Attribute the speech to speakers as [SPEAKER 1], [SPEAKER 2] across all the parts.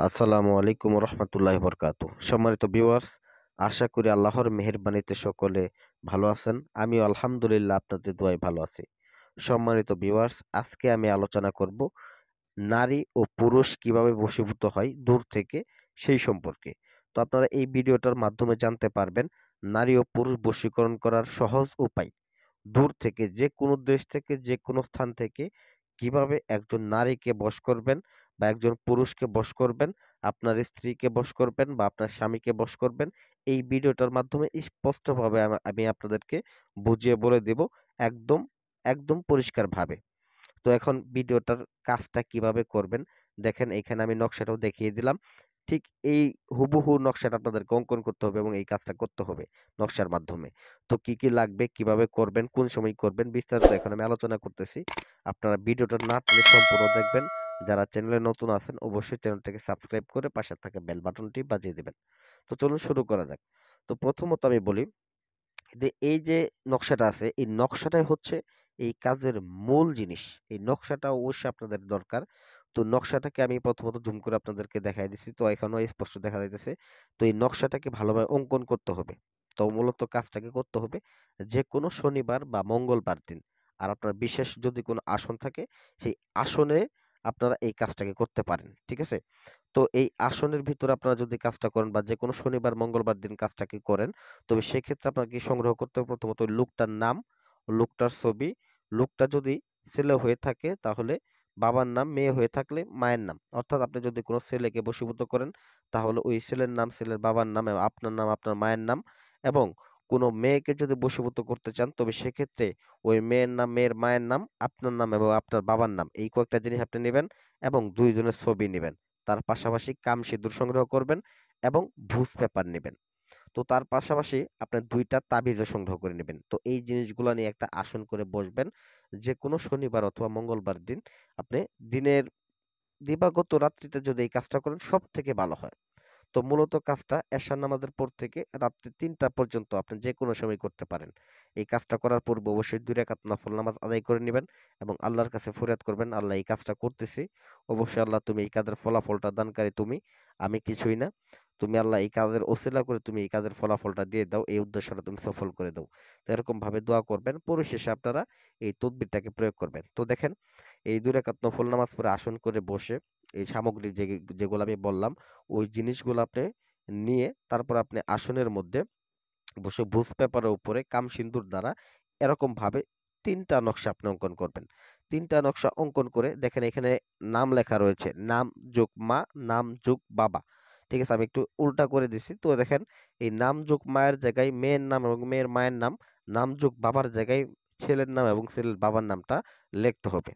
[SPEAKER 1] আসসালামু আলাইকুম রহমতুল্লাহ বরকাতু। সম্মানিত ভিউয়ার্স, আশা করি আল্লাহর মেহেরবানিতে সকলে ভালো আছেন। আমিও আলহামদুলিল্লাহ আপনাদের দোয়ায় ভালো আছি। সম্মানিত ভিউয়ার্স, আজকে আমি আলোচনা করব নারী ও পুরুষ কিভাবে বশীভূত হয় দূর থেকে সেই সম্পর্কে। তো আপনারা এই ভিডিওটার মাধ্যমে জানতে পারবেন নারী ও পুরুষ বশীকরণ করার সহজ উপায়। দূর থেকে যে কোনো দেশ থেকে যে কোনো স্থান থেকে কিভাবে একজন নারীকে বশ করবেন বা একজন পুরুষকে বশ করবেন, আপনার স্ত্রীকে বশ করবেন বা আপনার স্বামীকে বশ করবেন, এই ভিডিওটার মাধ্যমে স্পষ্টভাবে আমি আপনাদেরকে বুঝিয়ে বলে দেব, একদম একদম পরিষ্কারভাবে। তো এখন ভিডিওটার কাজটা কিভাবে করবেন দেখেন, এখানে আমি নকশাটাও দেখিয়ে দিলাম। ঠিক এই হুবহু নকশাটা আপনাদেরকে অঙ্কন করতে হবে এবং এই কাজটা করতে হবে নকশার মাধ্যমে। তো কি কি লাগবে, কিভাবে করবেন, কোন সময় করবেন, বিস্তারিত এখন আমি আলোচনা করতেছি। আপনারা ভিডিওটা না টেনে সম্পূর্ণ দেখবেন। যারা চ্যানেলে নতুন আছেন অবশ্যই চ্যানেলটাকে সাবস্ক্রাইব করে পাশে থাকা বেল বাটনটি বাজিয়ে দিবেন। তো চলুন শুরু করা যাক। তো প্রথমত আমি বলি যে এই যে নকশাটা আছে, এই নকশাটাই হচ্ছে এই কাজের মূল জিনিস। এই নকশাটা অবশ্যই আপনাদের দরকার। তো নকশাটাকে আমি প্রথমত জুম করে আপনাদেরকে দেখাই দিচ্ছি, তো এখনো স্পষ্ট দেখা যাইতেছে। তো এই নকশাটাকে ভালোভাবে অঙ্কন করতে হবে। তো মূলত কাজটাকে করতে হবে যে কোনো শনিবার বা মঙ্গলবার দিন। আর আপনার বিশেষ যদি কোনো আসন থাকে, সেই আসনে আপনারা এই কাজটাকে করতে পারেন, ঠিক আছে? তো এই আসনের ভিতরে আপনারা যদি কাজটা করেন বা যেকোনো শনিবার মঙ্গলবার দিন কাজটাকে করেন, তবে সেক্ষেত্রে আপনাকে সংগ্রহ করতে হবে প্রথমত ওই লোকটার নাম, লোকটার ছবি। লোকটা যদি ছেলে হয়ে থাকে তাহলে বাবার নাম, মেয়ে হয়ে থাকলে মায়ের নাম। অর্থাৎ আপনি যদি কোনো ছেলেকে বশীভূত করেন তাহলে ওই ছেলের নাম, ছেলের বাবার নাম এবং আপনার নাম, আপনার মায়ের নাম। এবং কোনো মেয়েকে যদি বশীভূত করতে চান তবে সেক্ষেত্রে ওই মেয়ের নাম, মেয়ের মায়ের নাম, আপনার নাম এবং আপনার বাবার নাম, এই কয়েকটা জিনিস আপনি নেবেন এবং দুইজনের ছবি নেবেন। তার পাশাপাশি কাম সিঁদুর সংগ্রহ করবেন এবং ভুজ পেপার নেবেন। তো তার পাশাপাশি আপনার ২ টা তাবিজও সংগ্রহ করে নেবেন। তো এই জিনিসগুলা নিয়ে একটা আসন করে বসবেন। যেকোনো শনিবার অথবা মঙ্গলবার দিন আপনি দিনের দিবাগত রাত্রিতে যদি এই কাজটা করেন সবথেকে ভালো হয়। তো মূলত কাজটা এশার নামাজের পর থেকে রাত্রি ৩টা পর্যন্ত আপনি যেকোনো সময় করতে পারেন। এই কাজটা করার পূর্বে অবশ্যই ২ রাকাত নফল নামাজ আদায় করে নিবেন এবং আল্লাহর কাছে ফরিয়াদ করবেন, আল্লাহ এই কাজটা করতেছি। অবশ্যই আল্লাহ তুমি এই কাজের ফলাফলটা দানকারী তুমি, আমি কিছুই না। তুমি আল্লাহ এই কাজের ওসিলা করে তুমি এই কাজের ফলাফলটা দিয়ে দাও, এই উদ্দেশ্যটা তুমি সফল করে দাও। তো এরকম ভাবে দোয়া করবেন। পরিশেষে আপনারা এই তদবিরটাকে প্রয়োগ করবেন। তো দেখেন, এই ২ রাকাত নফল নামাজ পড়ে আসন করে বসে এই সামগ্রী যেগুলো আমি বললাম ওই জিনিসগুলো আপনি নিয়ে তারপর আপনি আসনের মধ্যে বসে ভুজ পেপারের উপরে কাম সিন্দুর দ্বারা এরকম ভাবে ৩টা নকশা আপনি অঙ্কন করবেন। ৩টা নকশা অঙ্কন করে দেখেন এখানে নাম লেখা রয়েছে। নাম যোগ মা, নাম যোগ বাবা। ঠিক আছে? আমি একটু উল্টা করে দিছি। তো দেখেন এই নাম যোগ মায়ের জায়গায় মেয়ের নাম এবং মেয়ের মায়ের নাম, নাম যোগ বাবার জায়গায় ছেলের নাম এবং ছেলের বাবার নামটা লিখতে হবে।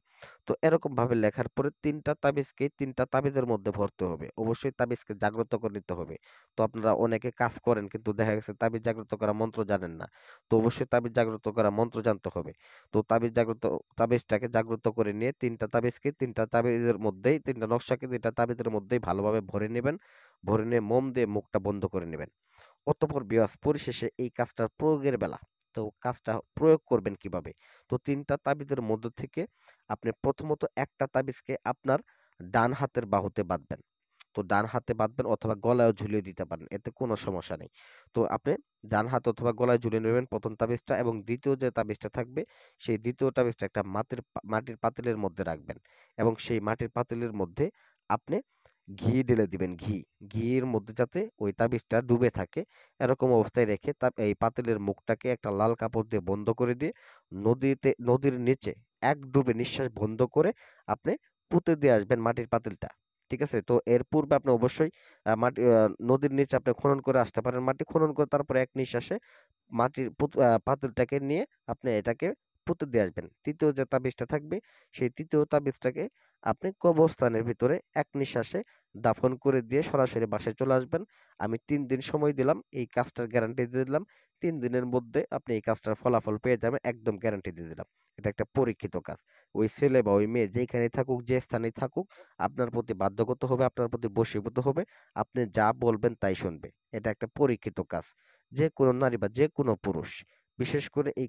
[SPEAKER 1] তো এরকম ভাবে লেখার পরে ৩টা তাবিজকে ৩টা তাবিজের মধ্যে ভরতে হবে। অবশ্যই তাবিজকে জাগ্রত করে নিতে হবে। তো আপনারা অনেকে কাজ করেন কিন্তু দেখা গেছে তাবিজ জাগ্রত করা মন্ত্র জানেন না। তো অবশ্যই তাবিজ জাগ্রত করা মন্ত্র জানতে হবে। তো তাবিজটাকে জাগ্রত করে নিয়ে ৩টা তাবিজকে ৩টা তাবিজের মধ্যেই ৩টা নকশাকে ৩টা তাবিজের মধ্যেই ভালোভাবে ভরে নিবেন। ভরে নিয়ে মোম দিয়ে মুখটা বন্ধ করে নিবেন। অতঃপর পরিশেষে এই কাজটার প্রয়োগের বেলা, তো কাজটা প্রয়োগ করবেন কিভাবে? তো ৩টা তাবিজের মধ্য থেকে আপনি প্রথমত একটা তাবিজকে আপনার ডান হাতের বাহুতে বাঁধবেন। তো ডান হাতে বাঁধবেন অথবা গলায়ও ঝুলিয়ে দিতে পারেন। এতে কোনো সমস্যা নেই। তো আপনি ডান হাত অথবা গলায় ঝুলিয়ে নেবেন ১ম তাবিজটা এবং ২য় যে তাবিজটা থাকবে, সেই ২য় তাবিজটা একটা মাটির পাতিলের মধ্যে রাখবেন এবং সেই মাটির পাতিলের মধ্যে আপনি ঘি ঢেলে দিবেন ঘি। ঘিয়ের মধ্যে যাতে ওই তাবিজটা ডুবে থাকে, এরকম অবস্থায় রেখে এই পাতিলের মুখটাকে একটা লাল কাপড় দিয়ে বন্ধ করে দিয়ে নদীর নিচে এক ডুবে নিঃশ্বাস বন্ধ করে আপনি পুঁতে দিয়ে আসবেন মাটির পাতিলটা। ঠিক আছে? তো এর পূর্বে আপনি অবশ্যই নদীর নিচে আপনি খনন করে আসতে পারেন। মাটি খনন করে তারপরে এক নিঃশ্বাসে পাতিলটাকে নিয়ে আপনি এটাকে পুঁতে দিয়ে আসবেন। ৩য় যে তাবিজটা থাকবে, সেই ৩য় তাবিজটাকে আপনি কবরস্থানের ভিতরে এক নিঃশ্বাসে দাফন করে দিয়ে সরাসরি বাসায় চলে আসবেন। আমি ৩ দিন সময় দিলাম, এই কাজটার গ্যারান্টি দিয়ে দিলাম। ৩ দিনের মধ্যে আপনি এই কাজটার ফলাফল পেয়ে যাবেন, একদম গ্যারান্টি দিয়ে দিলাম। এটা একটা পরীক্ষিত কাজ। ওই ছেলে বা ওই মেয়ে যেখানেই থাকুক, যে স্থানেই থাকুক, আপনার প্রতি বাধ্যগত হবে, আপনার প্রতি বশীভূত হবে। আপনি যা বলবেন তাই শুনবে। এটা একটা পরীক্ষিত কাজ। যেকোনো নারী বা যেকোনো পুরুষ, বিশেষ করে এই